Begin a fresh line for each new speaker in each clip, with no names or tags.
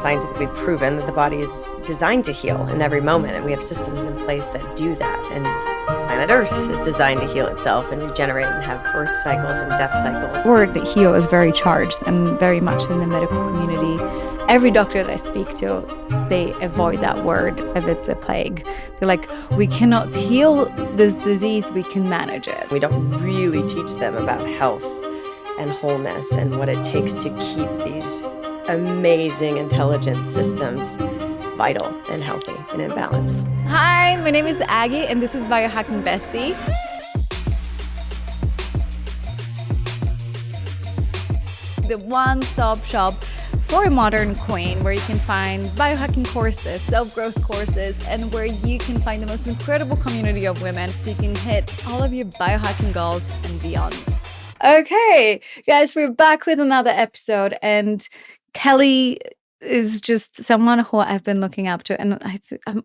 scientifically proven that the body is designed to heal in every moment, and we have systems in place that do that. And planet Earth is designed to heal itself and regenerate and have birth cycles and death cycles.
The word heal is very charged, and very much in the medical community. Every doctor that I speak to, they avoid that word if it's a plague. They're like, we cannot heal this disease, we can manage it.
We don't really teach them about health and wholeness and what it takes to keep these amazing intelligent systems vital and healthy and in balance.
Hi, my name is Aggie, and this is Biohacking Bestie. The one-stop shop for a modern queen, where you can find biohacking courses, self-growth courses, and where you can find the most incredible community of women so you can hit all of your biohacking goals and beyond. Okay, guys, we're back with another episode, and Kelly is just someone who I've been looking up to. And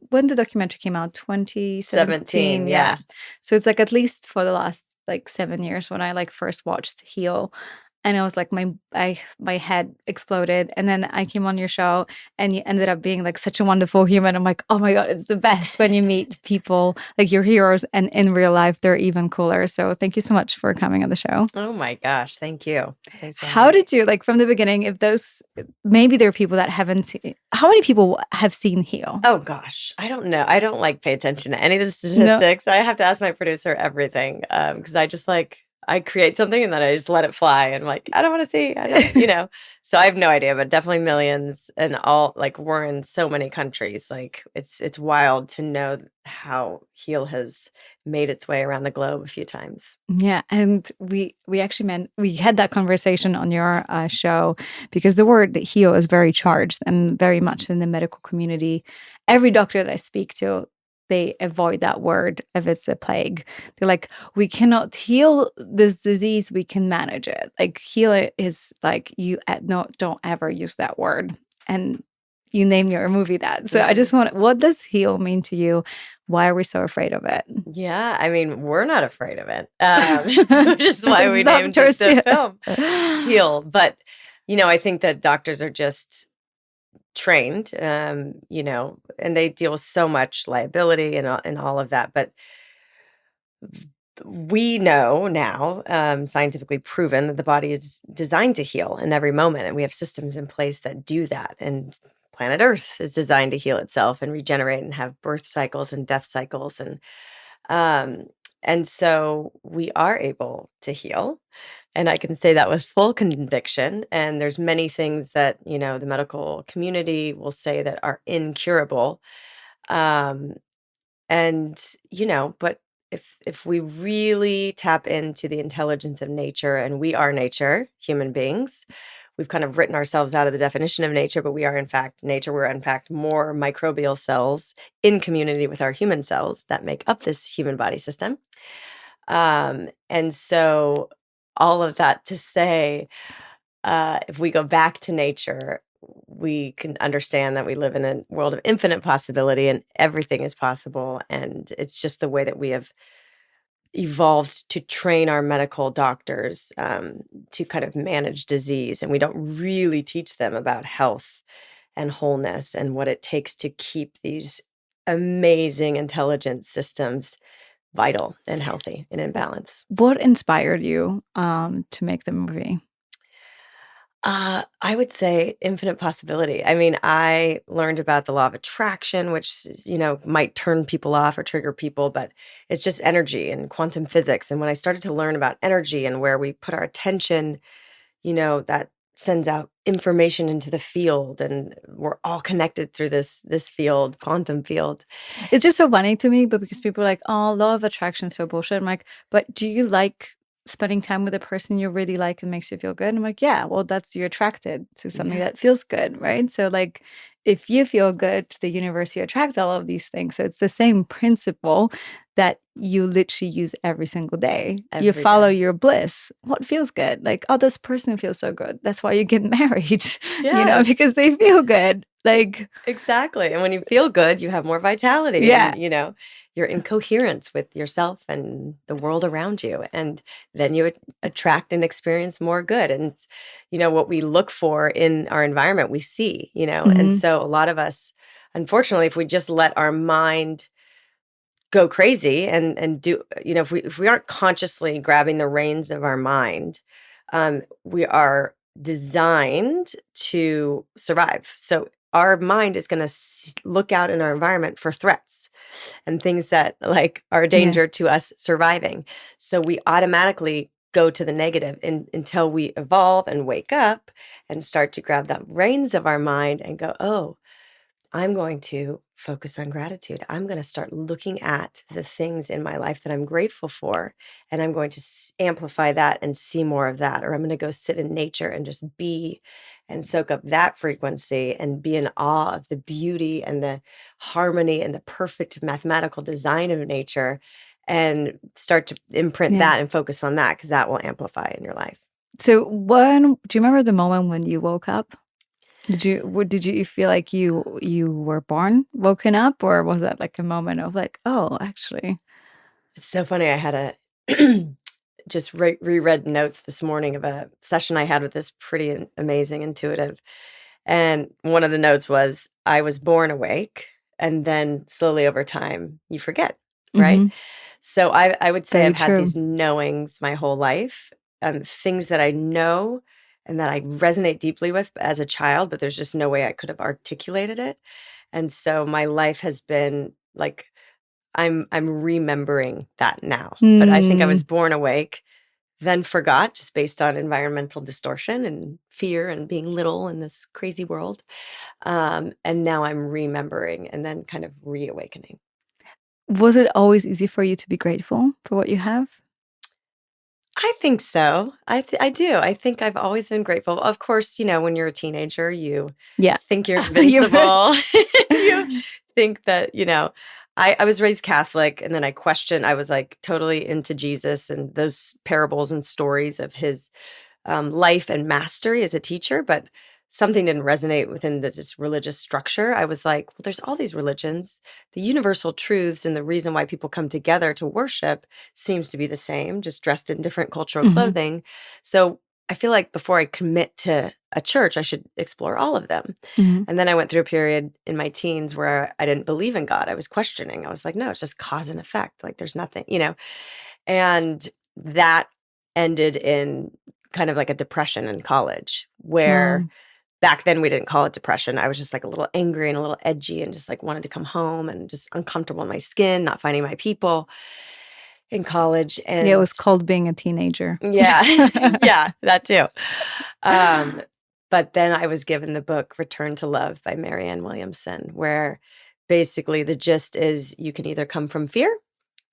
when the documentary came out, 2017,
yeah.
So it's like at least for the last 7 years when I first watched Heal. And I was like, my head exploded. And then I came on your show, and you ended up being such a wonderful human. I'm like, oh my God, it's the best when you meet people like your heroes, and in real life, they're even cooler. So thank you so much for coming on the show.
Oh my gosh, thank you. Thanks for
How
having me.
did you, from the beginning, if those, maybe there are people that haven't seen, how many people have seen Heal?
Oh gosh, I don't know. I don't pay attention to any of the statistics. I have to ask my producer everything because I create something and then I just let it fly, and I don't want to see, So I have no idea, but definitely millions, and all we're in so many countries. It's wild to know how Heal has made its way around the globe a few times.
Yeah, and we actually we had that conversation on your show because the word heal is very charged, and very much in the medical community. Every doctor that I speak to, they avoid that word if it's a plague. They're like, we cannot heal this disease, we can manage it. Heal it is don't ever use that word. And you name your movie that. So I just what does heal mean to you? Why are we so afraid of it?
Yeah, I mean, we're not afraid of it, which is why we named the film Heal. But, I think that doctors are just trained, and they deal with so much liability and all of that. But we know now, scientifically proven, that the body is designed to heal in every moment, and we have systems in place that do that. And planet Earth is designed to heal itself and regenerate and have birth cycles and death cycles, and so we are able to heal. And I can say that with full conviction. And there's many things that, the medical community will say that are incurable. But if we really tap into the intelligence of nature, and we are nature, human beings, we've kind of written ourselves out of the definition of nature, but we are in fact nature. We're in fact more microbial cells in community with our human cells that make up this human body system. And so all of that to say, if we go back to nature, we can understand that we live in a world of infinite possibility, and everything is possible. And it's just the way that we have evolved to train our medical doctors to kind of manage disease. And we don't really teach them about health and wholeness and what it takes to keep these amazing intelligent systems vital and healthy and in balance.
What inspired you to make the movie?
I would say infinite possibility. I mean, I learned about the law of attraction, which, might turn people off or trigger people, but it's just energy and quantum physics. And when I started to learn about energy and where we put our attention, that sends out information into the field, and we're all connected through this field, quantum field.
It's just so funny to me, but because people are like, oh, law of attraction is so bullshit. I'm like, but do you like spending time with a person you really like and makes you feel good? I'm like, yeah, well, you're attracted to something that feels good, right? So if you feel good, the universe, you attract all of these things. So it's the same principle that you literally use every single day. You follow your bliss. What feels good? Oh, this person feels so good. That's why you get married, because they feel good. Like,
Exactly, and when you feel good, you have more vitality
yeah.
and, you're in coherence with yourself and the world around you, and then you attract and experience more good, and what we look for in our environment, we see, and
Mhm.
so a lot of us, unfortunately, if we just let our mind go crazy and do if we aren't consciously grabbing the reins of our mind, we are designed to survive. So our mind is going to look out in our environment for threats and things that like are a
Yeah.
danger to us surviving. So we automatically go to the negative until we evolve and wake up and start to grab the reins of our mind and go, oh, I'm going to focus on gratitude. I'm going to start looking at the things in my life that I'm grateful for, and I'm going to amplify that and see more of that. Or I'm going to go sit in nature and just be and soak up that frequency and be in awe of the beauty and the harmony and the perfect mathematical design of nature and start to imprint
Yeah.
that and focus on that because that will amplify in your life.
So do you remember the moment when you woke up? Did you feel like you were born woken up, or was that like a moment of like, oh, actually?
It's so funny. I had a just reread notes this morning of a session I had with this pretty amazing intuitive. And one of the notes was, I was born awake. And then slowly over time, you forget, right?
Mhm.
So I would say
Very
I've had
true.
these knowings my whole life, things that I know and that I resonate deeply with as a child, but there's just no way I could have articulated it. And so my life has been like I'm remembering that now, but I think I was
Mm.
born awake, then forgot just based on environmental distortion and fear and being little in this crazy world. And now I'm remembering and then kind of reawakening.
Was it always easy for you to be grateful for what you have?
I think so. I do. I think I've always been grateful. Of course, when you're a teenager, you
Yeah.
think you're
You've
invincible. You think that, I was raised Catholic and then I questioned, I was like totally into Jesus and those parables and stories of his life and mastery as a teacher, but something didn't resonate within the just religious structure. I was like, well, there's all these religions. The universal truths and the reason why people come together to worship seems to be the same, just dressed in different cultural
Mhm.
clothing. So I feel like before I commit to a church, I should explore all of them.
Mhm.
And then I went through a period in my teens where I didn't believe in God. I was questioning. I was like, no, it's just cause and effect. Like there's nothing. And that ended in kind of like a depression in college, where
Oh,
back then we didn't call it depression. I was just like a little angry and a little edgy and just like wanted to come home and just uncomfortable in my skin, not finding my people in college.
yeah, it
And
was called being a teenager.
yeah, yeah, that too. Um, but then I was given the book Return to Love by Marianne Williamson, where basically the gist is you can either come from fear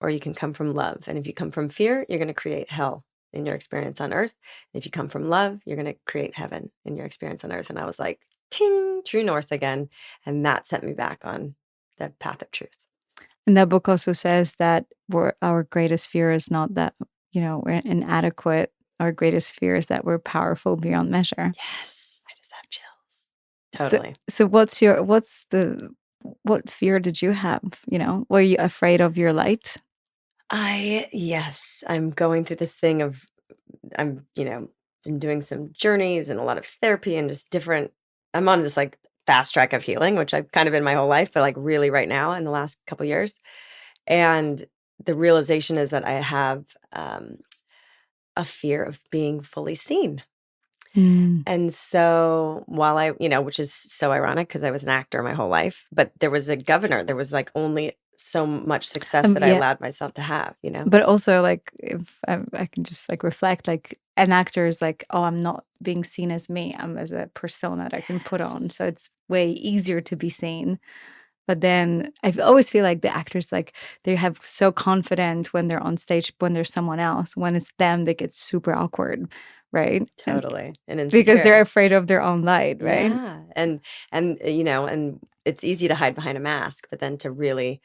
or you can come from love. And if you come from fear, you're going to create hell in your experience on earth. And if you come from love, you're going to create heaven in your experience on earth. And I was like, ting, true north again. And that sent me back on the path of truth.
And that book also says that our greatest fear is not that, we're inadequate. Our greatest fear is that we're powerful beyond measure.
Yes, I just have chills.
So,
Totally.
so what fear did you have? Were you afraid of your light?
Yes, I'm going through this thing of, been doing some journeys and a lot of therapy and just different, I'm on this like fast track of healing, which I've kind of been my whole life, but like really right now in the last couple years. And the realization is that I have a fear of being fully seen.
Mm.
And so while which is so ironic because I was an actor my whole life, but there was a governor, there was like only so much success that I
Yeah,
allowed myself to have.
but also like if I can just like reflect, like an actor is like, oh, I'm not being seen as me. I'm as a persona that I can put on,
Yes.
so it's way easier to be seen. But then I always feel like the actors, like, they have so confident when they're on stage, when there's someone else. When it's them, they get super awkward, right? And
Totally. And
because they're
insecure.
afraid of their own light, right?
Yeah. And it's easy to hide behind a mask, but then to really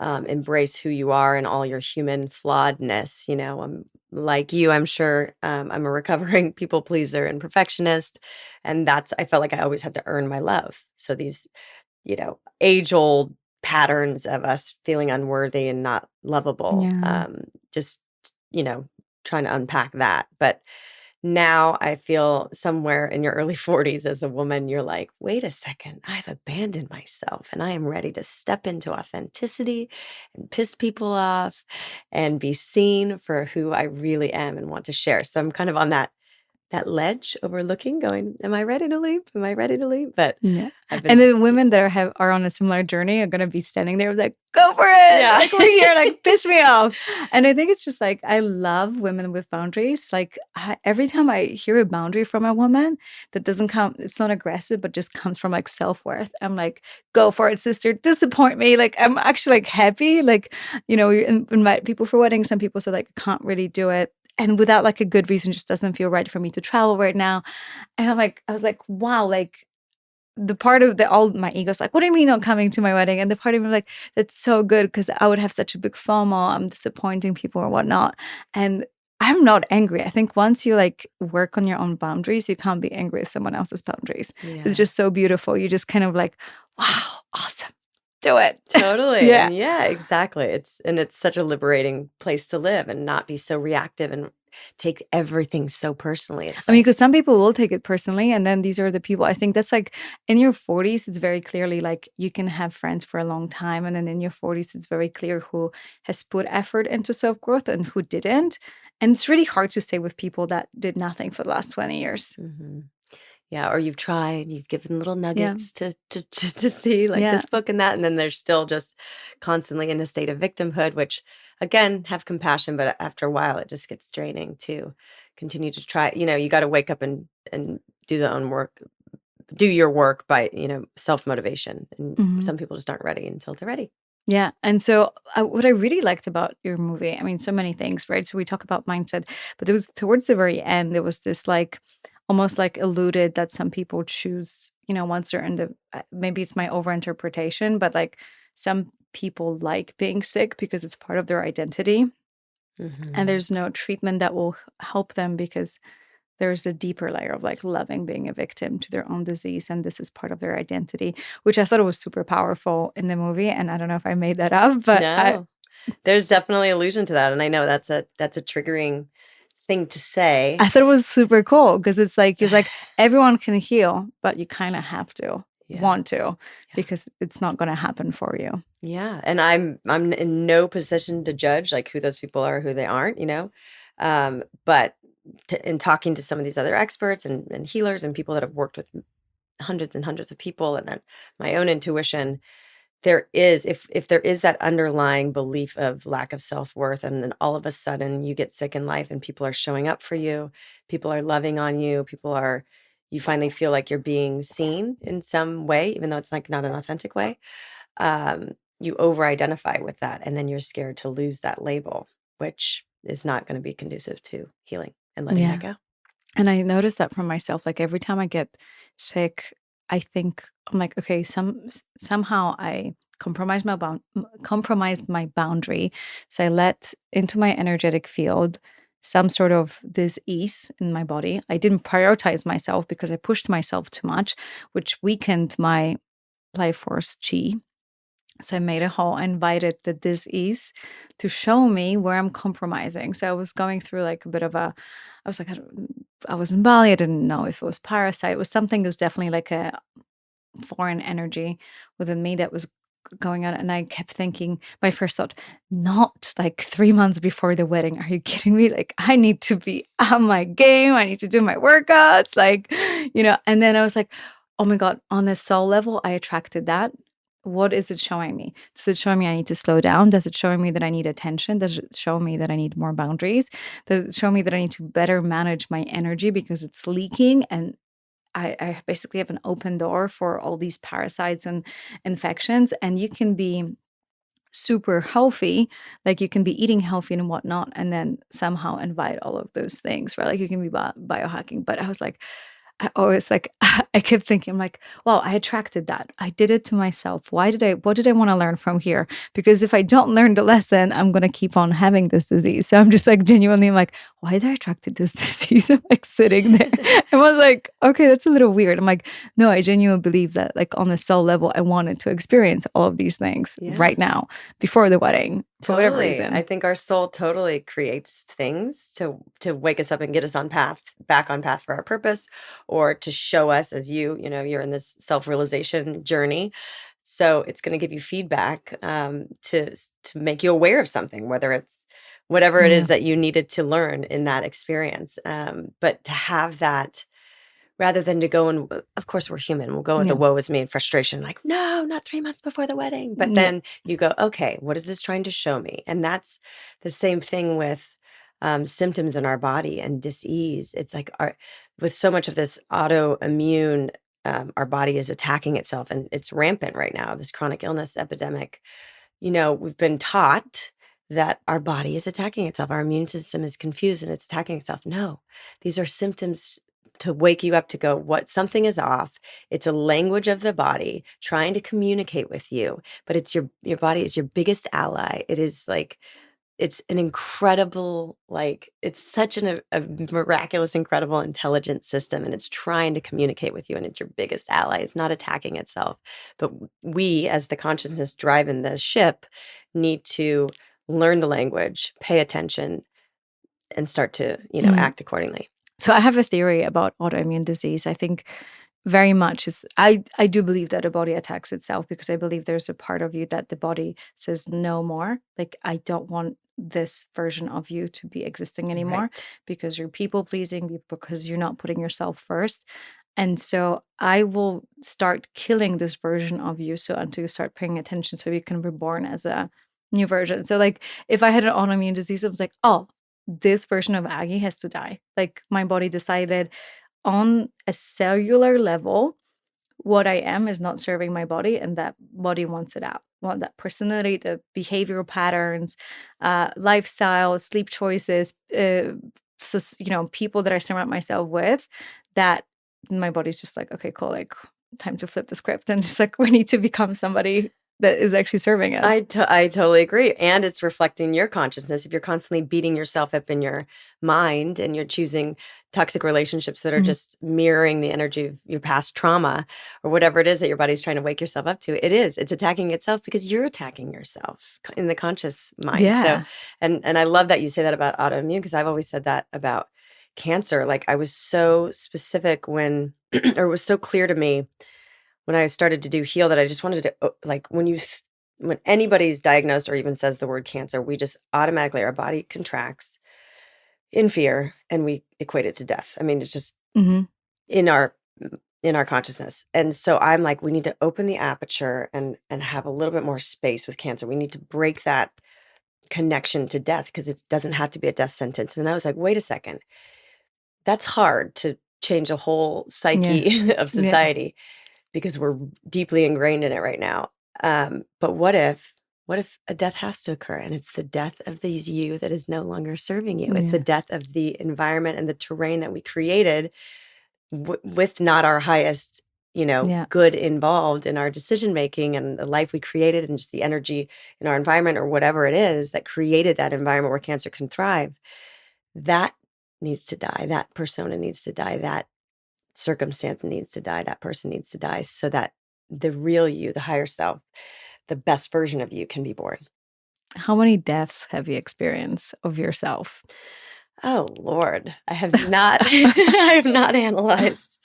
embrace who you are and all your human flawedness. I'm like you, I'm sure. I'm a recovering people pleaser and perfectionist. And I felt like I always had to earn my love. So these, age old patterns of us feeling unworthy and not lovable,
Yeah.
just, you know, trying to unpack that. But now I feel somewhere in your early 40s as a woman, you're like, wait a second, I've abandoned myself and I am ready to step into authenticity and piss people off and be seen for who I really am and want to share. So I'm kind of on that ledge overlooking, going, am I ready to leave? Am I ready to leave? But
Yeah.
I've been
And the women that are on a similar journey are gonna be standing there like, "Go for it!
yeah.
Like, we're here, like, piss me off." And I think it's just like, I love women with boundaries. Like, every time I hear a boundary from a woman that doesn't come, it's not aggressive, but just comes from like self-worth, I'm like, "Go for it, sister. Disappoint me." Like, I'm actually like happy. Like, we invite people for weddings. Some people say like, "Can't really do it." And without like a good reason, just doesn't feel right for me to travel right now. And I was like, wow, like the part of all my ego's like, "What do you mean not coming to my wedding?" And the part of me like, "That's so good because I would have such a big FOMO. I'm disappointing people or whatnot." And I'm not angry. I think once you like work on your own boundaries, you can't be angry with someone else's boundaries. It's
Yeah.
just so beautiful. You just kind of like, wow, awesome. Do it.
Totally.
Yeah.
And yeah, exactly. It's such a liberating place to live and not be so reactive and take everything so personally. It's
I mean,
like,
because some people will take it personally, and then these are the people. I think that's like in your 40s, it's very clearly like you can have friends for a long time. And then in your 40s, it's very clear who has put effort into self growth and who didn't. And it's really hard to stay with people that did nothing for the last 20 years.
mhm. Yeah, or you've tried, you've given little
Yeah.
nuggets to see like
Yeah.
this book and that, and then they're still just constantly in a state of victimhood, which again, have compassion, but after a while it just gets draining to continue to try. You got to wake up and do the own work, do your work by, self-motivation. And
Mhm.
some people just aren't ready until they're ready.
Yeah. And so, what I really liked about your movie, I mean, so many things, right? So, we talk about mindset, but there was towards the very end, there was this like almost like alluded that some people choose, once they're in the, maybe it's my overinterpretation, but like some people like being sick because it's part of their identity. And
Mhm.
there's no treatment that will help them because there's a deeper layer of like loving being a victim to their own disease, and this is part of their identity, which I thought was super powerful in the movie. And I don't know if I made that up, but
No. There's definitely allusion to that, and I know that's a triggering thing to say.
I thought it was super cool because it's like everyone can heal, but you kind of have to
Yeah.
want to
Yeah.
because it's not going to happen for you.
Yeah, and I'm in no position to judge, like, who those people are, who they aren't. But in talking to some of these other experts and healers and people that have worked with hundreds and hundreds of people, and then my own intuition, there is if there is that underlying belief of lack of self-worth, and then all of a sudden you get sick in life and people are showing up for you, people are loving on you, you finally feel like you're being seen in some way, even though it's like not an authentic way. You over identify with that, and then you're scared to lose that label, which is not going to be conducive to healing and letting that
Yeah.
go.
And I noticed that from myself. Like every time I get sick, I think I'm like, okay, somehow I compromised my boundary. So I let into my energetic field some sort of dis-ease in my body. I didn't prioritize myself because I pushed myself too much, which weakened my life force chi. So I made a hole. I invited the dis-ease to show me where I'm compromising. So I was going through like a bit of I was like, I was in Bali. I didn't know if it was parasite. It was something that was definitely like a foreign energy within me that was going on. And I kept thinking, my first thought, not like 3 months before the wedding. Are you kidding me? Like, I need to be on my game. I need to do my workouts. Like, and then I was like, oh my God, on the soul level, I attracted that. What is it showing me? Does it show me I need to slow down? Does it show me that I need attention? Does it show me that I need more boundaries? Does it show me that I need to better manage my energy because it's leaking and I basically have an open door for all these parasites and infections? And you can be super healthy, like you can be eating healthy and whatnot, and then somehow invite all of those things, right? Like you can be biohacking. But I was like, I always like, I kept thinking, I'm like, wow, I attracted that. I did it to myself. What did I want to learn from here? Because if I don't learn the lesson, I'm going to keep on having this disease. So I'm just like genuinely like, why did I attracted this disease? I'm like sitting there. I was like, okay, that's a little weird. I'm like, no, I genuinely believe that like on a soul level, I wanted to experience all of these things
Yeah.
right now before the wedding for whatever
Totally. I
reason.
think our soul totally creates things to wake us up and get us on path, back on path for our purpose, or to show us as you're in this self-realization journey. So it's going to give you feedback to make you aware of something, whether it's whatever it
Yeah.
is that you needed to learn in that experience. But to have that rather than to go and of course, we're human. We'll go into
Yeah.
woe is me and frustration, like, "No, not 3 months before the wedding." But
Yeah.
then you go, "Okay, what is this trying to show me?" And that's the same thing with, symptoms in our body and dis-ease. It's like our with so much of this autoimmune, our body is attacking itself, and it's rampant right now, this chronic illness epidemic. We've been taught that our body is attacking itself. Our immune system is confused and it's attacking itself. No, these are symptoms to wake you up to go, what something is off. It's a language of the body trying to communicate with you, but it's your body is your biggest ally. It is like it's an incredible, like it's such a miraculous, incredible, intelligent system, and it's trying to communicate with you, and it's your biggest ally. It's not attacking itself. But we, as the consciousness driving the ship, need to learn the language, pay attention, and start to,
Mm.
act accordingly.
So I have a theory about autoimmune disease. I think very much is I do believe that the body attacks itself because I believe there's a part of you that the body says no more. Like I don't want this version of you to be existing anymore
Right.
because you're people pleasing, because you're not putting yourself first. And so I will start killing this version of you so until you start paying attention so you can be born as a new version. So like if I had an autoimmune disease, I was like, oh, this version of Aggie has to die. Like my body decided on a cellular level, what I am is not serving my body, and that body wants it out. Want that personality, the behavioral patterns, lifestyle, sleep choices, people that I surround myself with, that my body's just like, okay, cool, like time to flip the script and just like we need to become somebody that is actually serving us.
I totally agree. And it's reflecting your consciousness. If you're constantly beating yourself up in your mind and you're choosing toxic relationships that are
Mhm.
just mirroring the energy of your past trauma or whatever it is that your body's trying to wake yourself up to, it's attacking itself because you're attacking yourself in the conscious mind. So,
Yeah.
and I love that you say that about autoimmune because I've always said that about cancer. Like I was so specific when, or it was so clear to me when I started to do heal that I just wanted to like when anybody's diagnosed or even says the word cancer, we just automatically our body contracts in fear and we equate it to death. I mean, it's just
Hmm.
in our in our consciousness. And so I'm like, we need to open the aperture and have a little bit more space with cancer. We need to break that connection to death because it doesn't have to be a death sentence. And I was like, wait a second, that's hard to change a whole
Yeah.
psyche of
Yeah.
society because we're deeply ingrained in it right now. But what if a death has to occur and it's the death of these you that is no longer serving you? It's the
Yeah.
death of the environment and the terrain that we created with not our highest,
Yeah.
good involved in our decision making and the life we created and just the energy in our environment or whatever it is that created that environment where cancer can thrive. That needs to die. That persona needs to die. That circumstance needs to die, that person needs to die so that the real you, the higher self, the best version of you can be born.
How many deaths have you experienced of yourself?
Oh Lord, I have not I have not analyzed.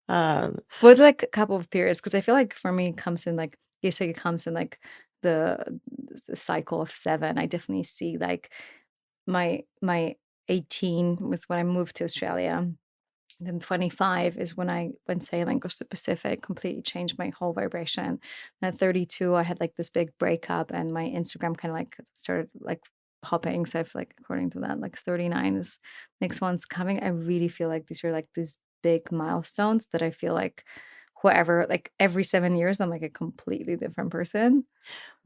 Um,
With like a couple of periods, because I feel like for me it comes in like you say it comes in like the the cycle of 7. I definitely see like my 18 was when I moved to Australia. Then 25 is when I went sailing across the Pacific, completely changed my whole vibration. And at 32, I had like this big breakup, and my Instagram kind of like started like hopping. So I feel like according to that, like 39 is next one's coming. I really feel like these are like these big milestones that I feel like, whoever, like every 7 years, I'm like a completely different person.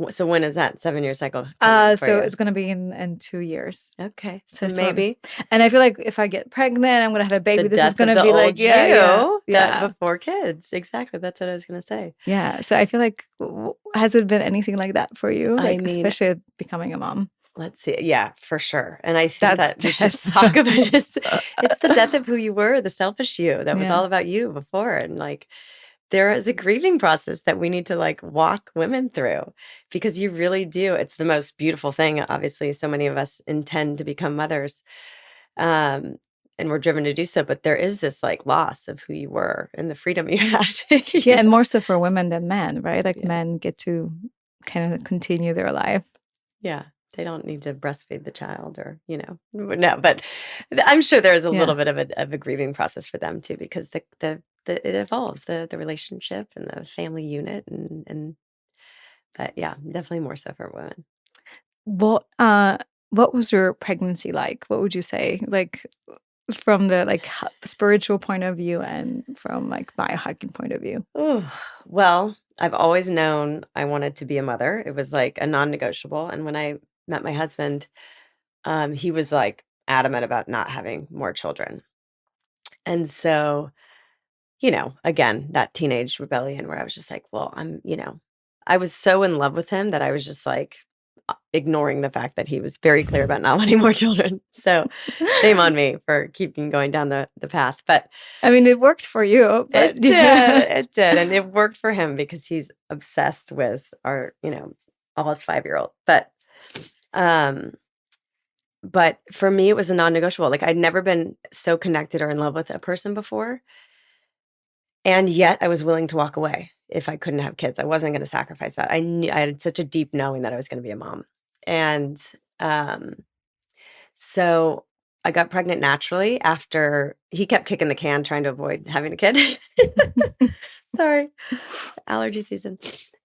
So when is that 7-year cycle coming for
So
you?
it's gonna be in 2 years.
Okay, so
So sort of,
maybe
and I feel like if I get pregnant, I'm gonna have a
the
baby. This is
death of
gonna
the
be like,
old you that
yeah.
before kids. Exactly, that's what I was gonna say.
Yeah. So I feel like, has it been anything like that for you?
I
Like,
mean,
especially becoming a mom?
let's see. Yeah, for sure. And I think
That's
that we should
that's
talk about this. It's the death of who you were, the selfish you that was
yeah.
all about you before. And like, there is a grieving process that we need to like walk women through because you really do. It's the most beautiful thing. Obviously, so many of us intend to become mothers. And we're driven to do so, but there is this like loss of who you were and the freedom you had.
Yeah,
You
and
know?
more so for women than men, right? Like
Yeah.
men get to kind of continue their life.
Yeah. They don't need to breastfeed the child or, no, but I'm sure there's a
Yeah.
little bit of a grieving process for them too, because it evolves, the relationship and the family unit but yeah, definitely more so for women.
What uh what was your pregnancy like? What would you say? Like from the like spiritual point of view and from like biohacking point of view.
Ooh, well, I've always known I wanted to be a mother. It was like a non-negotiable. And when I met my husband, he was like adamant about not having more children. And so, again, that teenage rebellion where I was just like, well, I was so in love with him that I was just like ignoring the fact that he was very clear about not wanting more children. So shame on me for keeping going down the path. But
I mean, it worked for you, but
it did. It did. And it worked for him because he's obsessed with our, almost 5-year-old. Um, but for me, it was a non-negotiable. Like I'd never been so connected or in love with a person before. And yet I was willing to walk away if I couldn't have kids. I wasn't going to sacrifice that. I knew I had such a deep knowing that I was going to be a mom. And um, so I got pregnant naturally after he kept kicking the can trying to avoid having a kid. Sorry. Allergy season.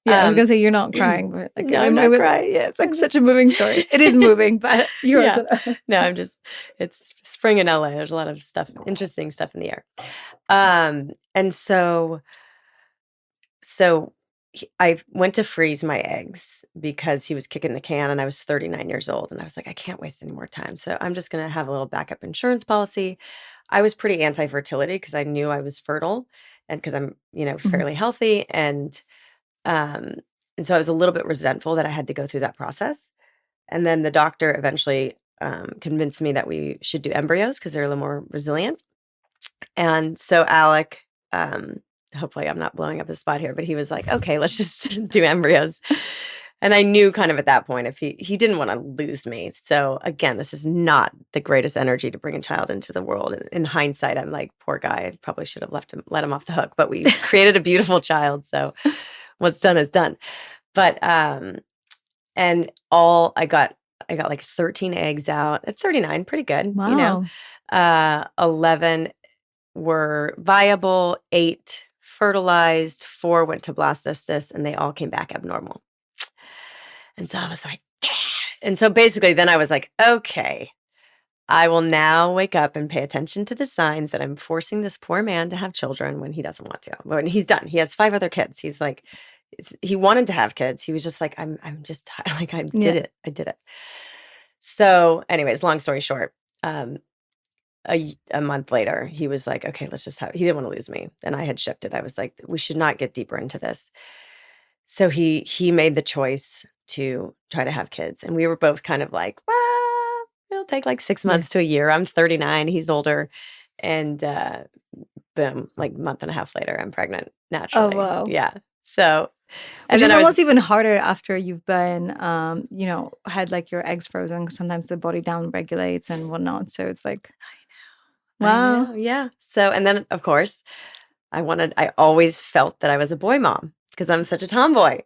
yeah, I was gonna say you're not crying, but like
No, I'm not crying.
yeah, it's like
I'm
such
just
a moving story. It is moving, but you're
Yeah.
also
No, it's spring in LA. There's a lot of stuff, interesting stuff in the air. And so I went to freeze my eggs because he was kicking the can and I was 39 years old and I was like, I can't waste any more time. So I'm just going to have a little backup insurance policy. I was pretty anti-fertility because I knew I was fertile and because I'm,
Mhm.
fairly healthy. Um, and so I was a little bit resentful that I had to go through that process. And then the doctor eventually convinced me that we should do embryos because they're a little more resilient. And so Alec, hopefully I'm not blowing up his spot here, but he was like, okay, let's just do embryos. And I knew kind of at that point if he didn't want to lose me. So again, this is not the greatest energy to bring a child into the world. In hindsight, I'm like, poor guy, I probably should have let him off the hook. But we created a beautiful child. So what's done is done. But and I got like 13 eggs out at 39, pretty good.
Wow.
11 were viable, 8 fertilized, 4 went to blastocyst, and they all came back abnormal. And so I was like, "Dad." And so basically then I was like, okay, I will now wake up and pay attention to the signs that I'm forcing this poor man to have children when he doesn't want to. When he's done, he has 5 other kids. He's like, he wanted to have kids. He was just like, I'm just like, I did
Yeah.
it. I did it. So anyways, long story short, um, a month later, he was like, okay, he didn't want to lose me. And I had shifted. I was like, we should not get deeper into this. So he made the choice to try to have kids. And we were both kind of like, well, it'll take like 6
Yeah.
months to a year. I'm 39, he's older. And boom, like a month and a half later, I'm pregnant
Oh,
naturally.
wow.
Yeah. So, and
Which
then
is
I was,
almost even harder after you've been, had like your eggs frozen, 'cause sometimes the body down regulates and whatnot. So it's like,
I
wow.
know. Yeah. So, and then of course, I always felt that I was a boy mom because I'm such a tomboy.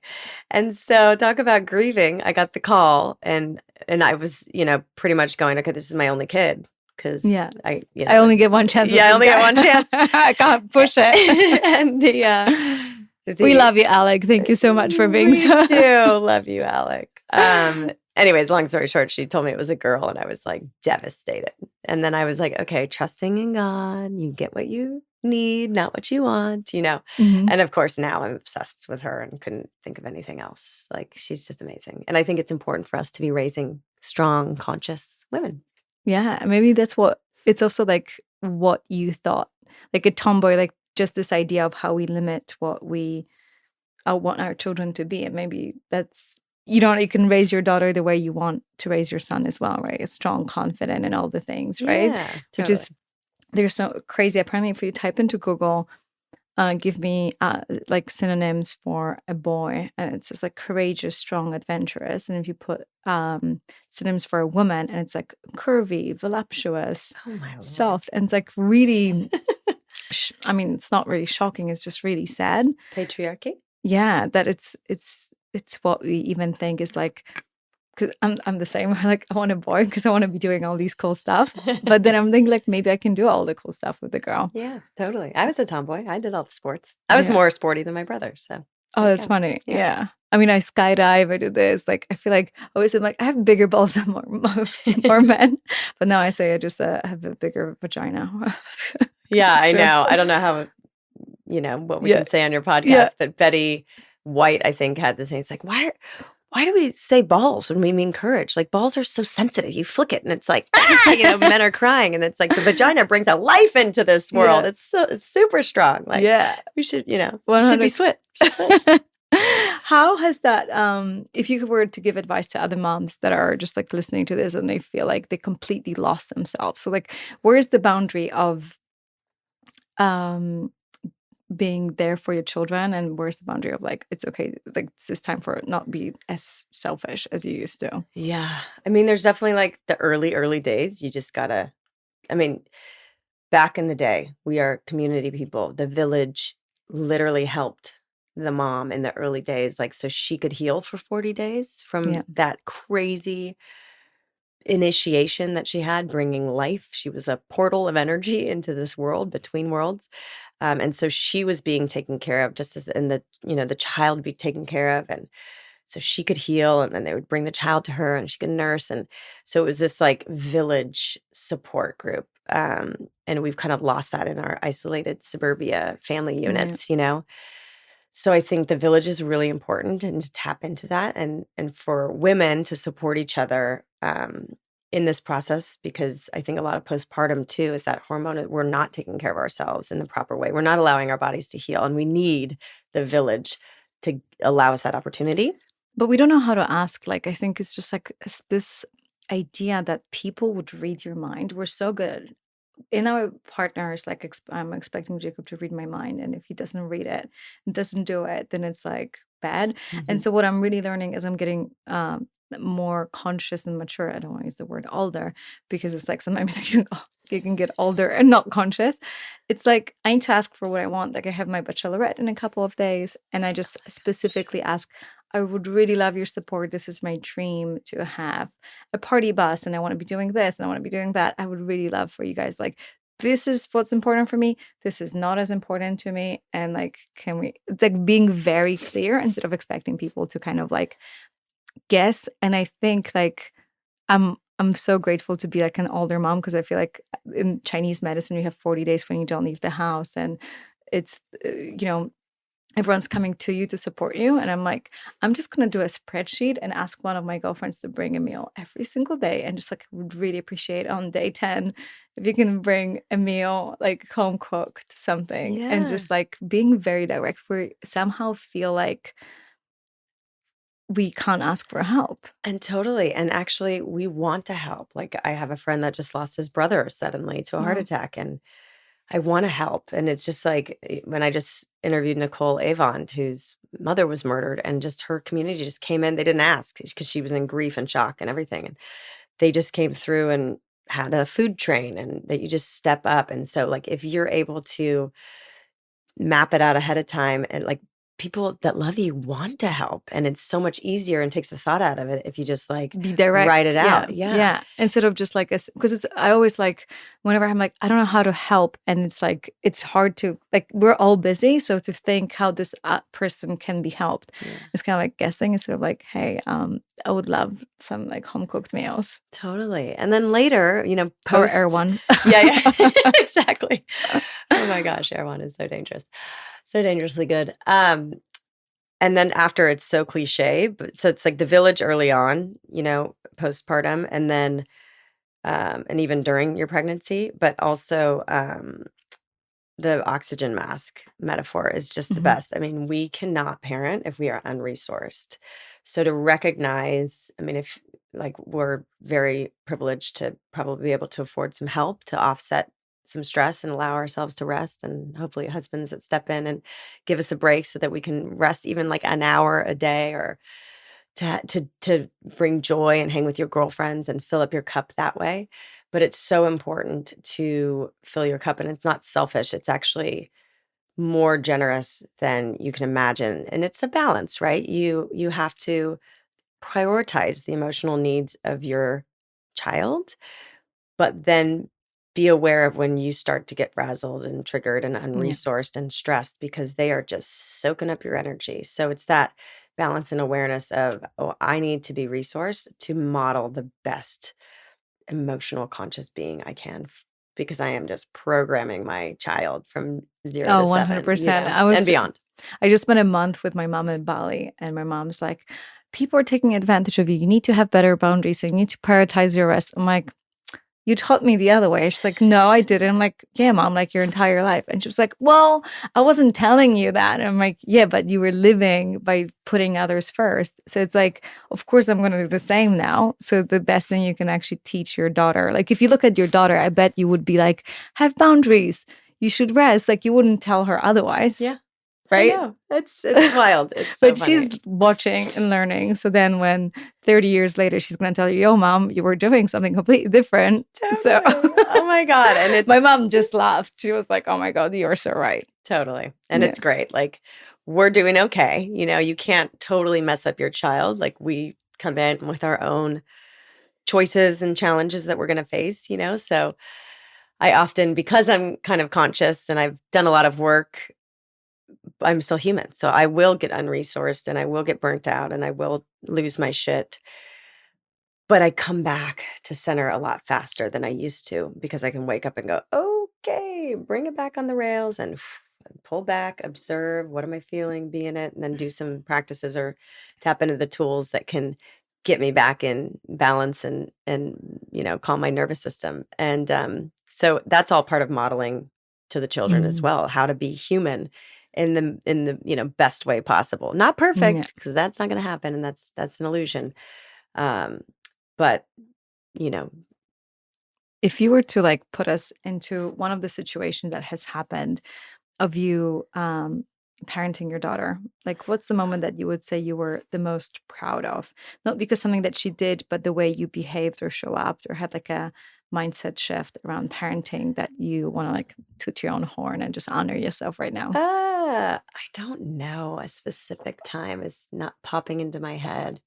And so talk about grieving. I got the call and I was, pretty much going, okay, this is my only kid because
Yeah.
I,
I only
was,
get one chance with
yeah, I
this
only got
guy.
one chance.
I can't push it.
And
We
the
love you, Alec. Thank you so much for being
we
so
do love you, Alec. Anyways, long story short, she told me it was a girl and I was like devastated. And then I was like, okay, trusting in God, you get what you need, not what you want, you know?
Mhm.
And of course, now I'm obsessed with her and couldn't think of anything else. Like, she's just amazing. And I think it's important for us to be raising strong, conscious women.
Yeah, maybe that's what it's also like what you thought. Like a tomboy, like just this idea of how we limit what we want our children to be. And maybe that's you can raise your daughter the way you want to raise your son as well, right? A strong, confident and all the things, right?
Yeah,
Which
totally.
is they're so crazy. Apparently, if you type into Google, give me like synonyms for a boy, and it's just like courageous, strong, adventurous. And if you put synonyms for a woman, and it's like curvy, voluptuous,
Oh my Lord.
soft, and it's like really I mean, it's not really shocking, it's just really sad.
Patriarchy?
Yeah, that it's what we even think is like, because I'm the same. Like, I want a boy because I want to be doing all these cool stuff. But then I'm thinking like maybe I can do all the cool stuff with the girl.
Yeah, totally. I was a tomboy. I did all the sports. I was
Yeah.
more sporty than my brother, so
Oh,
there you
that's
go.
funny.
Yeah.
Yeah. I mean, I skydive, I do this. Like, I feel like always I'm like, I have bigger balls than more men. But now I say I just have a bigger vagina. 'Cause
Yeah,
it's
I
true.
know. I don't know how, what we
Yeah.
can say on your
Yeah.
podcast, but Betty White, I think, had the thing. It's like, why do we say balls when we mean courage? Like, balls are so sensitive. You flick it and it's like, men are crying. And it's like the vagina brings a life into this world.
Yeah.
It's super strong. Like,
Yeah.
we should, should be
100.
switch.
How has that if you were to give advice to other moms that are just like listening to this and they feel like they completely lost themselves, so like where's the boundary of um being there for your children, and where's the boundary of like it's okay, like this is time for it not be as selfish as you used to?
Yeah. I mean, there's definitely like the early days. You just gotta, I mean, back in the day, we are community people. The village literally helped the mom in the early days, like, so she could heal for 40 days from
Yeah.
that crazy initiation that she had, bringing life. She was a portal of energy into this world, between worlds. And so she was being taken care of just as, and the child would be taken care of. And so she could heal, and then they would bring the child to her and she could nurse. And so it was this like village support group. And we've kind of lost that in our isolated suburbia family
Yeah.
units. So I think the village is really important, and to tap into that, and for women to support each other in this process, because I think a lot of postpartum too is that hormone. We're not taking care of ourselves in the proper way. We're not allowing our bodies to heal, and we need the village to allow us that opportunity.
But we don't know how to ask. Like, I think it's just like this idea that people would read your mind. We're so good in our partners. Like, I'm expecting Jacob to read my mind, and if he doesn't read it and doesn't do it, then it's like bad. And so, what I'm really learning is I'm getting more conscious and mature. I don't want to use the word older because it's like sometimes you can get older and not conscious. It's like I need to ask for what I want. Like, I have my bachelorette in a couple of days, and I just specifically ask, I would really love your support. This is my dream to have a party bus, and I want to be doing this and I want to be doing that. I would really love for you guys. Like, this is what's important for me. This is not as important to me. And like, it's like being very clear instead of expecting people to kind of like guess. And I think like I'm so grateful to be like an older mom, because I feel like in Chinese medicine you have 40 days when you don't leave the house, and it's everyone's coming to you to support you. And I'm like, I'm just going to do a spreadsheet and ask one of my girlfriends to bring a meal every single day. And just like, would really appreciate on day 10 if you can bring a meal, like home cooked something. And
Yeah.
just like being very direct. We somehow feel like we can't ask for help.
And totally. And actually, we want to help. Like, I have a friend that just lost his brother suddenly to a heart
Wow.
attack, and I want to help. And it's just like when I just interviewed Nicole Avon, whose mother was murdered, and just her community just came in. They didn't ask because she was in grief and shock and everything. And they just came through and had a food train, and that you just step up. And so, like, if you're able to map it out ahead of time and like people that love you want to help, and it's so much easier and takes the thought out of it if you just like
Be
write
direct.
it
Yeah.
out. Yeah.
Yeah. Instead of just like, because it's, I always like, whenever I'm like, I don't know how to help. And it's like, it's hard to, like, we're all busy. So to think how this person can be helped,
Yeah.
it's kind of like guessing instead of like, hey, I would love some like home cooked meals.
Totally. And then later,
Or
post.
Erewhon.
Yeah, exactly. Oh my gosh, Erewhon is so dangerous. So dangerously good. And then after, it's so cliche, but so it's like the village early on, postpartum, and then and even during your pregnancy, but also the oxygen mask metaphor is just the
Mhm.
best. I mean, we cannot parent if we are unresourced. So to recognize, I mean, if like we're very privileged to probably be able to afford some help to offset some stress and allow ourselves to rest, and hopefully husbands that step in and give us a break so that we can rest even like an hour a day, or to bring joy and hang with your girlfriends and fill up your cup that way. But it's so important to fill your cup, and it's not selfish. It's actually more generous than you can imagine. And it's a balance, right? You have to prioritize the emotional needs of your child, but then be aware of when you start to get frazzled and triggered and
Yeah.
unresourced and stressed, because they are just soaking up your energy. So it's that balance and awareness of, oh, I need to be resourced to model the best emotional conscious being I can, because I am just programming my child from 0
Oh,
to 7,
100%.
and beyond.
I just spent a month with my mom in Bali, and my mom's like, people are taking advantage of you. You need to have better boundaries. You need to prioritize your rest. I'm like, you taught me the other way. She's like, no, I didn't. I'm like, yeah, mom, like your entire life. And she was like, well, I wasn't telling you that. And I'm like, yeah, but you were living by putting others first. So it's like, of course, I'm going to do the same now. So the best thing you can actually teach your daughter, like if you look at your daughter, I bet you would be like, have boundaries. You should rest. Like you wouldn't tell her otherwise.
Yeah, I
Right?
know. It's wild. It's so
But
funny.
she's watching and learning. So then when 30 years later, she's going to tell you, yo, mom, you were doing something completely different. So
Totally. Oh my God. And it's
my mom just laughed. She was like, oh my God, you're so right.
totally. And
Yeah.
it's great. Like, we're doing okay. You can't totally mess up your child. Like, we come in with our own choices and challenges that we're going to face, So I often, because I'm kind of conscious and I've done a lot of work, I'm still human. So I will get unresourced, and I will get burnt out, and I will lose my shit. But I come back to center a lot faster than I used to, because I can wake up and go, okay, bring it back on the rails, and pull back, observe, what am I feeling, be in it, and then do some practices or tap into the tools that can get me back in balance, and calm my nervous system. And so that's all part of modeling to the children as
Mm.
well, how to be human in the best way possible. Not
Yeah.
perfect, because that's not going to happen, and that's an illusion. Um, but
If you were to like put us into one of the situations that has happened of you parenting your daughter, like what's the moment that you would say you were the most proud of? Not because something that she did, but the way you behaved or show up or had like a mindset shift around parenting that you want to like toot your own horn and just honor yourself right now.
I don't know. A specific time is not popping into my head,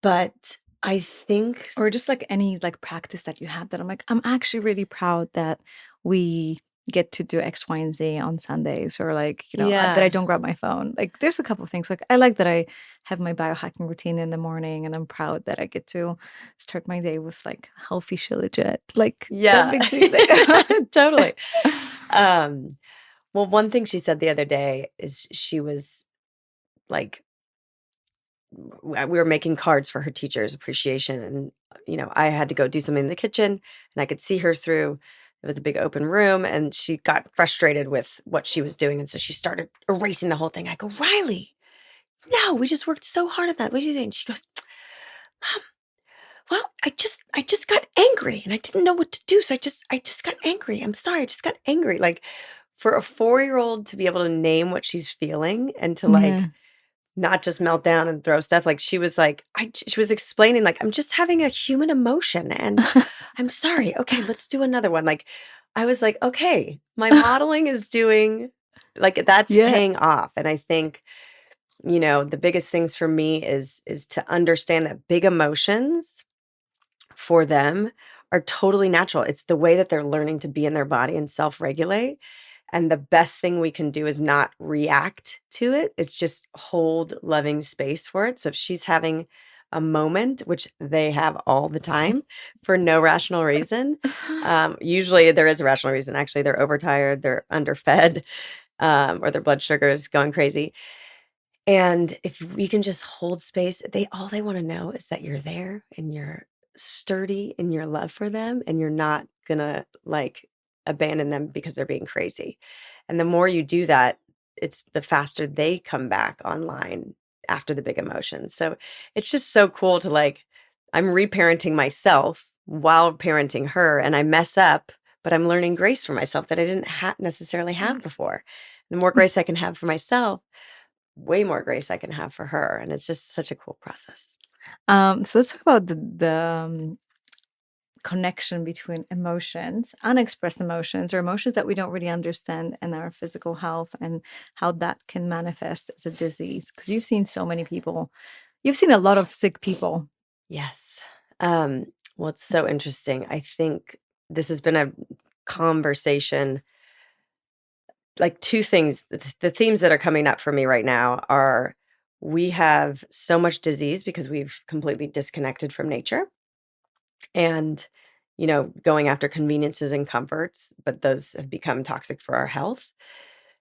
but I think,
Or just like any like practice that you have that I'm like, I'm actually really proud that we get to do X, Y, and Z on Sundays, or like, that I
yeah,
don't grab my phone. Like there's a couple of things. Like I like that I have my biohacking routine in the morning, and I'm proud that I get to start my day with like healthy shilajit. Like that
yeah,
makes me like
totally. Um, well, one thing she said the other day is, she was like, we were making cards for her teacher's appreciation, and I had to go do something in the kitchen, and I could see her through. It was a big open room, and she got frustrated with what she was doing, and so she started erasing the whole thing. I go, Riley, no, we just worked so hard on that. What did you do? And she goes, Mom, well, I just got angry, and I didn't know what to do, so I just got angry. I'm sorry, I just got angry. Like, for a 4-year-old to be able to name what she's feeling, and to
yeah.
like not just melt down and throw stuff. Like, she was like, she was explaining, like, I'm just having a human emotion, and I'm sorry. Okay, let's do another one. Like, I was like, okay, my modeling is doing Like, that's
Yeah.
paying off, and I think, the biggest things for me is to understand that big emotions for them are totally natural. It's the way that they're learning to be in their body and self-regulate, and the best thing we can do is not react to it. It's just hold loving space for it. So if she's having a moment, which they have all the time for no rational reason, usually there is a rational reason. Actually, they're overtired, they're underfed, or their blood sugar is going crazy. And if we can just hold space, all they wanna know is that you're there and you're sturdy in your love for them, and you're not gonna, like, abandon them because they're being crazy. And the more you do that, it's the faster they come back online after the big emotions. So, it's just so cool to, like, I'm reparenting myself while parenting her, and I mess up, but I'm learning grace for myself that I didn't necessarily have before. The more grace I can have for myself, way more grace I can have for her, and it's just such a cool process.
So let's talk about the connection between emotions, unexpressed emotions, or emotions that we don't really understand, and our physical health, and how that can manifest as a disease. Because you've seen so many people, you've seen a lot of sick people.
Yes. Well, it's so interesting. I think this has been a conversation, like 2 things, the themes that are coming up for me right now are we have so much disease because we've completely disconnected from nature and, going after conveniences and comforts, but those have become toxic for our health.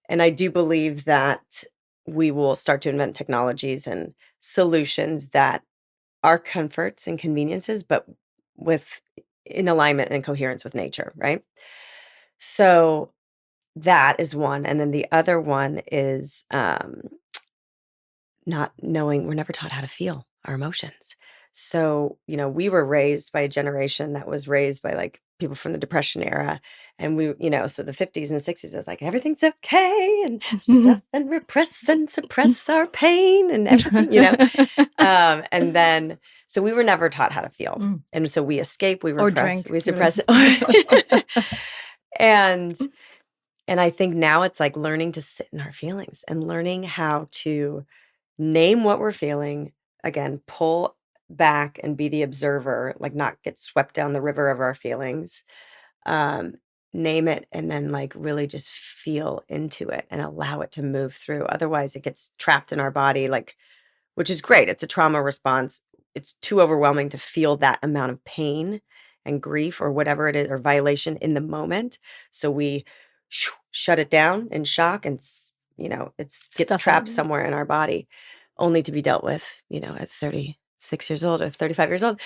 And I do believe that we will start to invent technologies and solutions that are comforts and conveniences, but with in alignment and coherence with nature, right? So that is one. And then the other one is not knowing we're never taught how to feel our emotions. So, we were raised by a generation that was raised by like people from the Depression era. And so the 50s and 60s, it was like, everything's okay and stuff and repress and suppress our pain and everything. And then, so we were never taught how to feel.
Mm.
And so we escape, we
Or
repress,
drink.
we
Really.
suppress. and and I think now it's like learning to sit in our feelings and learning how to name what we're feeling. Again, pull back and be the observer, like not get swept down the river of our feelings. Um, Name it and then like really just feel into it and allow it to move through. Otherwise, it gets trapped in our body, like, which is great. It's a trauma response. It's too overwhelming to feel that amount of pain and grief or whatever it is, or violation in the moment. So we shut it down in shock and, it gets
Stuff
trapped
it.
somewhere in our body only to be dealt with, at 36 years old or 35 years old.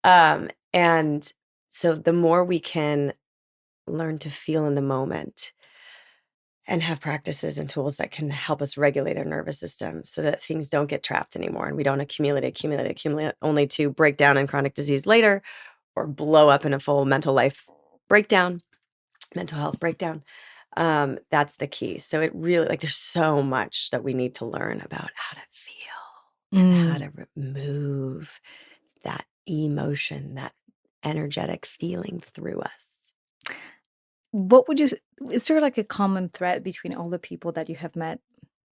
And so the more we can learn to feel in the moment and have practices and tools that can help us regulate our nervous system so that things don't get trapped anymore and we don't accumulate only to break down in chronic disease later or blow up in a full breakdown, mental health breakdown. That's the key. So it really, like, there's so much that we need to learn about how to feel and how
Mm.
to remove that emotion, that energetic feeling through us.
What would you is there like a common thread between all the people that you have met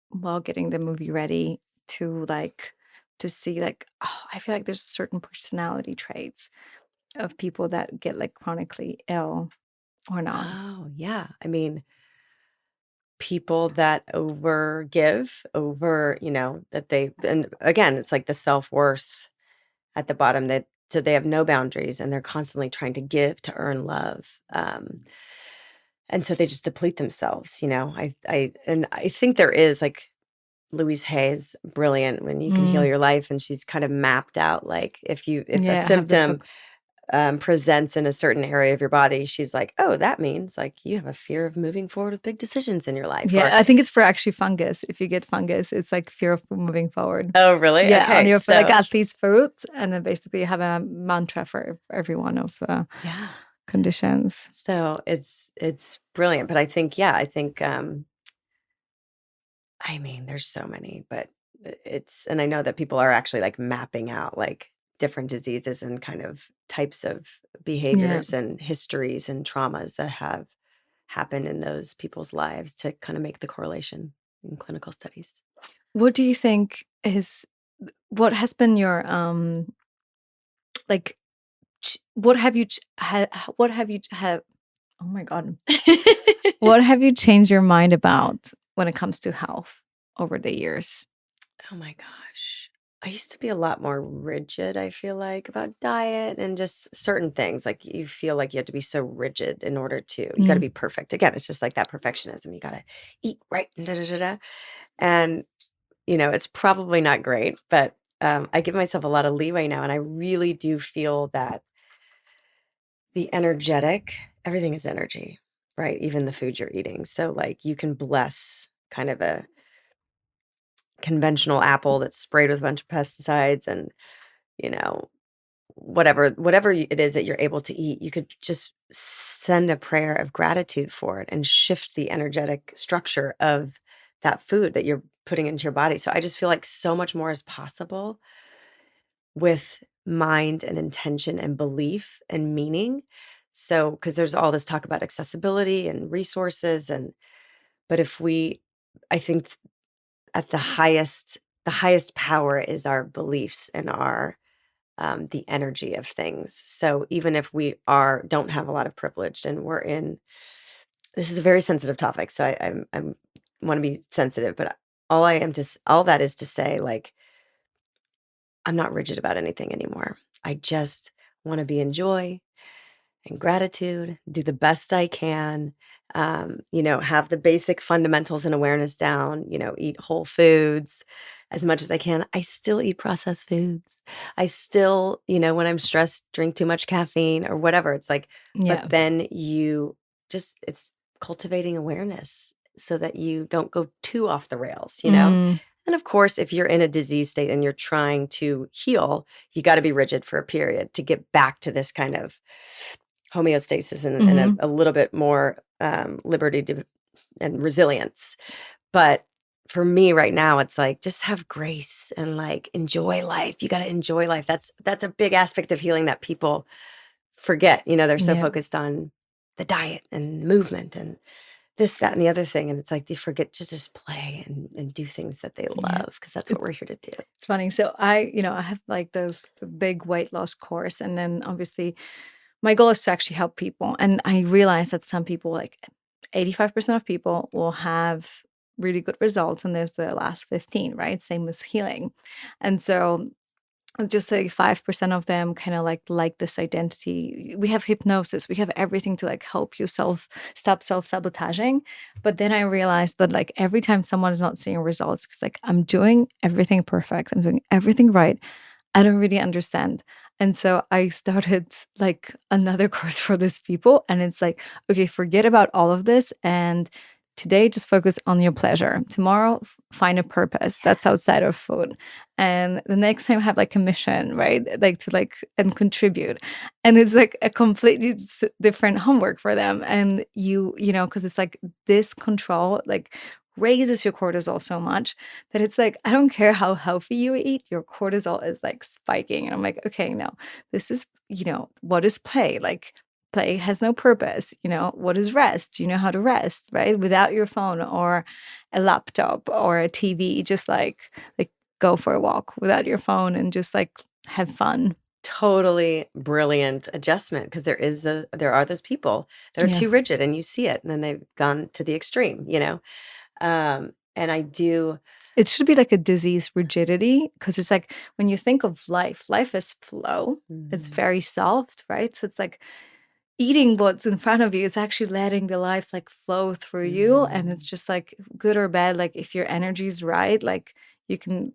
while getting the movie ready to like to see like, oh, I feel like there's certain personality traits of people that get like chronically ill or not?
Oh, yeah. I mean, people that that and again, it's like the self-worth at the bottom that so they have no boundaries and they're constantly trying to give to earn love. And so they just deplete themselves. I think there is like Louise Hay's brilliant when you can heal
Mm.
your life. And she's kind of mapped out like if a
Yeah, I have the
symptom
book.
presents in a certain area of your body, she's like, oh, that means like you have a fear of moving forward with big decisions in your life.
Yeah,
Or,
I think it's for actually fungus. If you get fungus, it's like fear of moving forward.
oh, really?
Yeah, on
Okay.
your for like
So,
athlete's foot, and then basically you have a mantra for every one of the
yeah.
conditions.
So it's brilliant. But I mean, there's so many, but and I know that people are actually like mapping out like different diseases and kind of types of
Yeah.
behaviors and histories and traumas that have happen in those people's lives to kind of make the correlation in clinical studies.
What do you think is what has been your like what have you what have you have oh my god, what have you changed your mind about when it comes to health over the years?
Oh my gosh. I used to be a lot more rigid, I feel like, about diet and just certain things. Like you feel like you have to be so rigid in order to, you got to
Mm,
be perfect. Again, it's just like that perfectionism. You got to eat right. And, da, da, da, da. And, it's probably not great, but I give myself a lot of leeway now. And I really do feel that the energetic, everything is energy, right? Even the food you're eating. So, like, you can bless kind of a conventional apple that's sprayed with a bunch of pesticides and, you know, whatever it is that you're able to eat, you could just send a prayer of gratitude for it and shift the energetic structure of that food that you're putting into your body. So I just feel like so much more is possible with mind and intention and belief and meaning. So, because there's all this talk about accessibility and resources, but if I think at the highest power is our beliefs and our the energy of things. So even if we don't have a lot of privilege and we're in, this is a very sensitive topic. So I'm want to be sensitive, but all that is to say, like, I'm not rigid about anything anymore. I just want to be in joy and gratitude, do the best I can, have the basic fundamentals and awareness down, eat whole foods as much as I can. I still eat processed foods. I still, when I'm stressed, drink too much caffeine or whatever. It's like, but
yeah.
then it's cultivating awareness so that you don't go too off the rails.
Mm,
And of course, if you're in a disease state and you're trying to heal, you got to be rigid for a period to get back to this kind of homeostasis and
mhm.
a little bit more liberty and resilience. But for me right now, it's like just have grace and like enjoy life. You got to enjoy life. That's a big aspect of healing that people forget. They're so
Yeah.
focused on the diet and movement and this, that, and the other thing. And it's like they forget to just play and do things that they
Yeah.
love because that's what
It's
we're here to do.
it's funny. So I have like the big weight loss course, and then obviously my goal is to actually help people. And I realize that some people, like 85% of people, will have really good results, and there's the last 15, right? Same with healing. And so just like 5% of them kind of like this identity. We have hypnosis, we have everything to like help you stop self-sabotaging. But then I realized that like every time someone is not seeing results, it's like I'm doing everything perfect, I'm doing everything right, I don't really understand. And so I started like another course for these people. And it's like, okay, forget about all of this. And today, just focus on your pleasure. Tomorrow, find a purpose that's outside of food. And the next time, have like a mission, right? Like to like and contribute. And it's like a completely different homework for them. And because it's like this control, like raises your cortisol so much that it's like, I don't care how healthy you eat, your cortisol is like spiking. And I'm like, okay, no, this is, what is play? Like, play has no purpose. What is rest? You know how to rest, right? Without your phone or a laptop or a TV, just like go for a walk without your phone and just like have fun.
Totally brilliant adjustment because there are those people that are
Yeah.
too rigid and you see it and then they've gone to the extreme. And I do.
It should be like a disease rigidity because it's like when you think of life is flow. It's
Mhm.
very soft, right? So it's like eating what's in front of you is actually letting the life like flow through you. And it's
Mhm.
just like good or bad. Like if your energy is right, like you can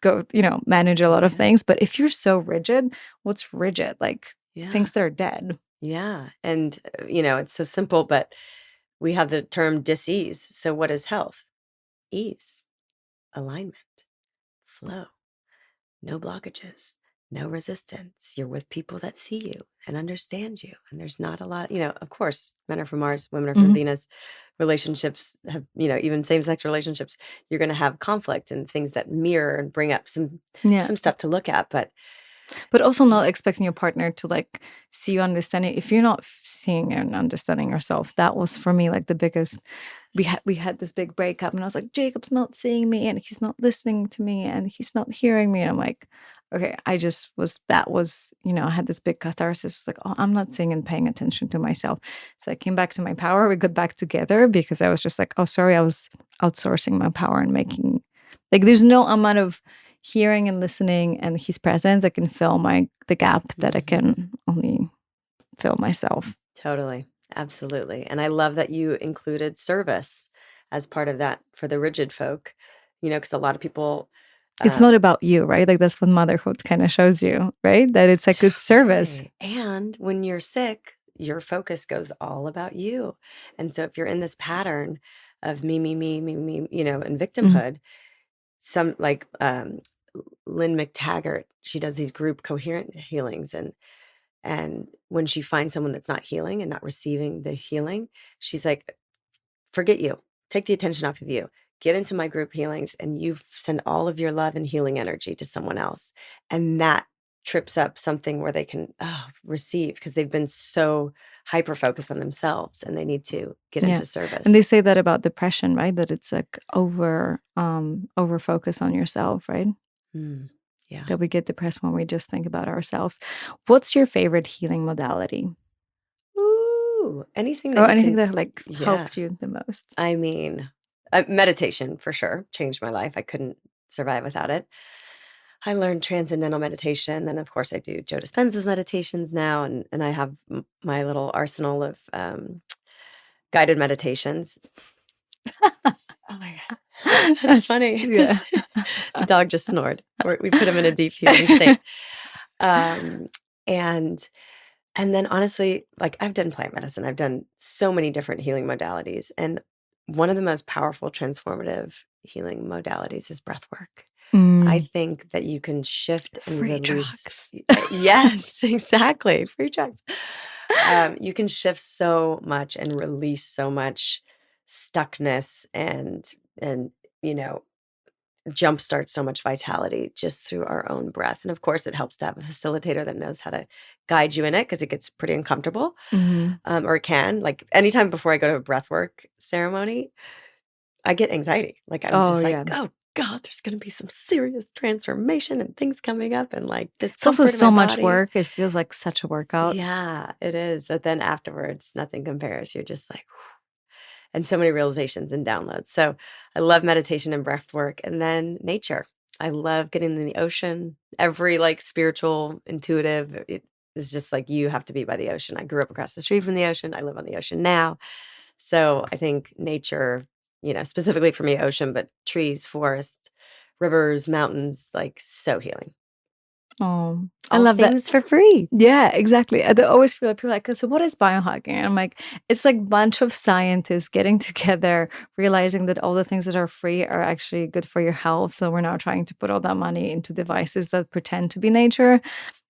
go, manage a lot of
Yeah.
things. But if you're so rigid, what's rigid? Like
Yeah.
things that are dead.
Yeah. And, it's so simple, but we have the term dis-ease. So what is health? Ease, alignment, flow. No blockages, no resistance. You're with people that see you and understand you. And there's not a lot, of course, men are from Mars, women are from
Mhm.
Venus. Relationships have, even same sex relationships, you're going to have conflict and things that mirror and bring up some
Yeah.
some stuff to look at. But
But also not expecting your partner to like see you understanding. If you're not seeing and understanding yourself, that was for me like the biggest. We had this big breakup, and I was like, Jacob's not seeing me, and he's not listening to me, and he's not hearing me. And I'm like, okay, I had this big catharsis. Like, oh, I'm not seeing and paying attention to myself. So I came back to my power. We got back together because I was just like, oh, sorry, I was outsourcing my power and making like there's no amount of hearing and listening and his presence that can fill the gap that I can only fill myself.
Totally. Absolutely. And I love that you included service as part of that for the rigid folk, because a lot of people,
It's not about you, right? Like that's what motherhood kind of shows you, right? That it's like good service.
totally. And when you're sick, your focus goes all about you. And so if you're in this pattern of me, me, me, me, me, and victimhood, some like Lynn McTaggart, she does these group coherent healings, and when she finds someone that's not healing and not receiving the healing, she's like, forget you. Take the attention off of you. Get into my group healings, and you send all of your love and healing energy to someone else. And that trips up something where they can receive, because they've been so hyper focused on themselves, and they need to get
Yeah.
into service.
And they say that about depression, right? That it's like over focus on yourself, right?
Yeah.
That we get depressed when we just think about ourselves. What's your favorite healing modality?
Ooh, anything that
Or
you
anything
can.
that like
Yeah.
helped you the most?
I mean, meditation for sure changed my life. I couldn't survive without it. I learned transcendental meditation. Then, of course, I do Joe Dispenza's meditations now, and I have my little arsenal of guided meditations. Oh my God. That's funny.
Yeah.
The dog just snored. We put him in a deep healing state. And then honestly, like I've done plant medicine. I've done so many different healing modalities. And one of the most powerful transformative healing modalities is breath work. I think that you can shift and
Free
release.
drugs.
Yes, exactly. Free drugs. You can shift so much and release so much stuckness and jumpstart so much vitality just through our own breath. And of course, it helps to have a facilitator that knows how to guide you in it, because it gets pretty uncomfortable, or it can. Like anytime before I go to a breathwork ceremony, I get anxiety. Like I'm just like, oh God, there's going to be some serious transformation and things coming up, and like
It's also
discomfort in
so
my
much
body.
work. It feels like such a workout.
Yeah, it is. But then afterwards, nothing compares. You're just like, and so many realizations and downloads. So I love meditation and breath work, and then nature. I love getting in the ocean. Every like spiritual, intuitive, it is just like you have to be by the ocean. I grew up across the street from the ocean. I live on the ocean now. So I think nature, specifically for me, ocean, but trees, forests, rivers, mountains, like so healing.
Oh, I
All
love that.
things for free.
Yeah, exactly. I always feel like people are like, so what is biohacking? And I'm like, it's like a bunch of scientists getting together, realizing that all the things that are free are actually good for your health. So we're now trying to put all that money into devices that pretend to be nature,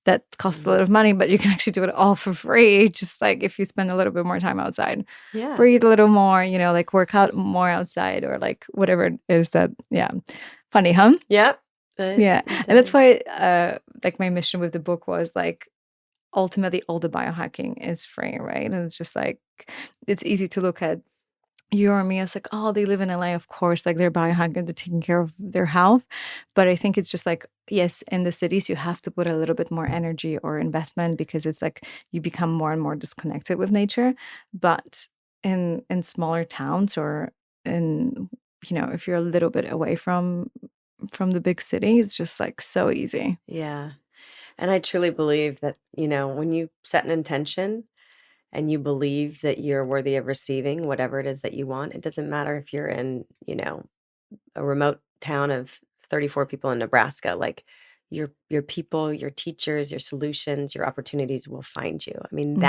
that cost a lot of money, but you can actually do it all for free. Just like if you spend a little bit more time outside,
Yeah.
breathe a little more, like work out more outside, or like whatever it is that, yeah. Funny, huh?
Yep.
Yeah. And that's why like my mission with the book was like ultimately all the biohacking is free, right? And it's just like it's easy to look at you or me as like, oh, they live in LA, of course, like they're biohacking, they're taking care of their health. But I think it's just like, yes, in the cities you have to put a little bit more energy or investment, because it's like you become more and more disconnected with nature. But in smaller towns, or in if you're a little bit away from the big city, it's just like so easy.
Yeah. And I truly believe that, when you set an intention and you believe that you're worthy of receiving whatever it is that you want, it doesn't matter if you're in, a remote town of 34 people in Nebraska. Like your people, your teachers, your solutions, your opportunities will find you. I mean,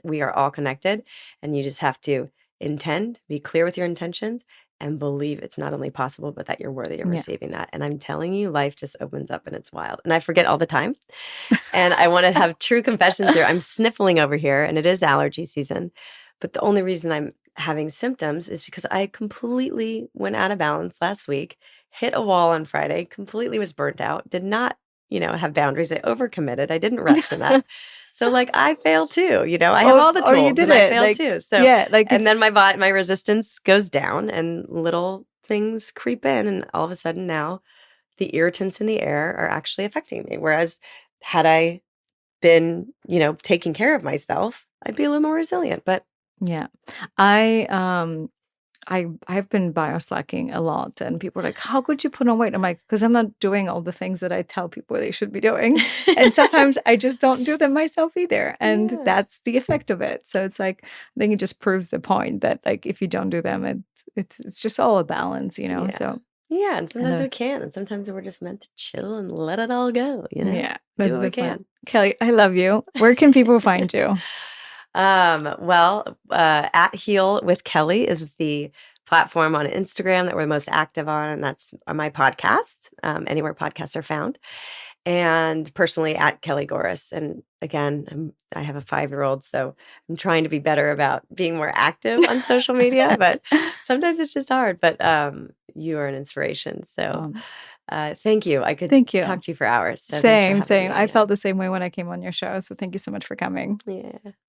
we are all connected, and you just have to intend, be clear with your intentions, and believe it's not only possible, but that you're worthy of receiving that. And I'm telling you, life just opens up and it's wild. And I forget all the time. And I want to have true confessions here. I'm sniffling over here, and it is allergy season. But the only reason I'm having symptoms is because I completely went out of balance last week, hit a wall on Friday, completely was burnt out, did not, have boundaries. I overcommitted. I didn't rest enough. So like I fail too, I have all the
or you
tools
did
and I
it.
fail
Like,
too. So,
yeah, like
and
it's
then my resistance goes down and little things creep in. And all of a sudden now the irritants in the air are actually affecting me. Whereas had I been, taking care of myself, I'd be a little more resilient. But
yeah. I I've been bioslacking a lot, and people are like, "How could you put on weight?" I'm like, "Because I'm not doing all the things that I tell people they should be doing." And sometimes I just don't do them myself either, and
yeah.
that's the effect of it. So it's like, I think it just proves the point that like if you don't do them, it's just all a balance,
Yeah.
So
Yeah. And
I
sometimes
know.
we can. And sometimes we're just meant to chill and let it all go,
Yeah,
do
that's
what we
the point.
can.
Kelly, I love you. Where can people find you?
At Heal with Kelly is the platform on Instagram that we're most active on, and that's my podcast, anywhere podcasts are found. And personally at Kelly Gores. And again, I have a 5-year-old, so I'm trying to be better about being more active on social media, but sometimes it's just hard. But you are an inspiration. So
Um,
thank you. I could
Thank
talk
you.
to you for hours. So thanks for
Same,
having
same.
me
I
again.
felt the same way when I came on your show. So thank you so much for coming.
Yeah.